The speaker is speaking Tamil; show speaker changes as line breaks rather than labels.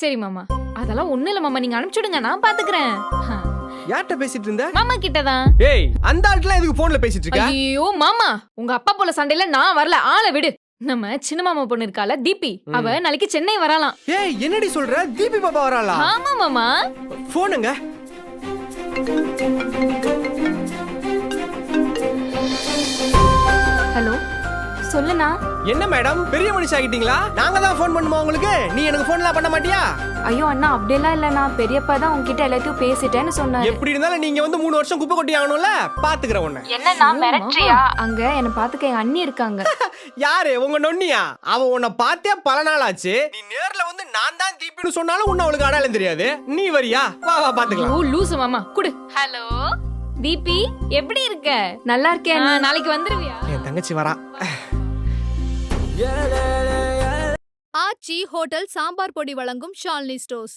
சரி மாமா, அதெல்லாம் ஒண்ணு இல்ல மாமா, நீங்க அனுப்பிச்சுடுங்க, நான் பாத்துக்கிறேன்.
யார்கிட்ட பேசிட்டு இருந்த?
மாமா கிட்டதான்.
ஏய், அந்த ஆள்கிட்ட எதுக்கு போன்ல பேசிட்டு இருக்க?
ஐயோ மாமா, உங்க அப்பா போல சண்டையில நான் வரல, ஆளை விடு. நம்ம சின்ன மாமா பொண்ணு இருக்கால தீபி, அவ நாளைக்கு சென்னை வரலாம்.
ஏய், என்னடி சொல்ற? தீபி பாப்பா வராளா?
ஆமா மாமா.
போனுங்க.
ஹலோ, சொல்லுண்ணா.
என்ன மேடம், பெரிய மனுஷன் ஆகிட்டீங்களா? நாங்க தான் ஃபோன் பண்ணுமா உங்களுக்கு? நீ எனக்கு ஃபோன்லாம் பண்ண மாட்டியா?
ஐயோ அண்ணா, அப்படியெல்லாம் இல்லண்ணா. பெரியப்பா தான் உங்ககிட்ட எல்லாத்தையும் பேசிட்டேன்னு சொன்னாரு.
எப்படி இருந்தாலும் நீங்க வந்து 3 வருஷம் குப்பை கொட்டி ஆகணும்ல, பாத்துக்கிறேன் உன்னை.
என்னண்ணா மிரட்றியா? அங்க என்ன பாத்துக்க எங்க அண்ணி இருக்காங்க.
யாரு உங்க நொண்ணியா? அவ உன்னை பார்த்தே பல நாள் ஆச்சு. நீ நேர்ல வந்து நான் தான் தீபின்னு சொன்னாலும் உன்னை அவளுக்கு அடையாளம் தெரியாது. நீ வரியா? வா வா பாத்துக்கலாம்.
ஓ லூசு மாமா, குடு. ஹலோ தீபி, எப்படி இருக்க?
நல்லா இருக்கேன்.
நாளைக்கு வந்துருவியா?
என் தங்கச்சி வரா.
ஆச்சி ஹோட்டல் சாம்பார் பொடி வழங்கும் ஷாலினி ஸ்டோர்ஸ்.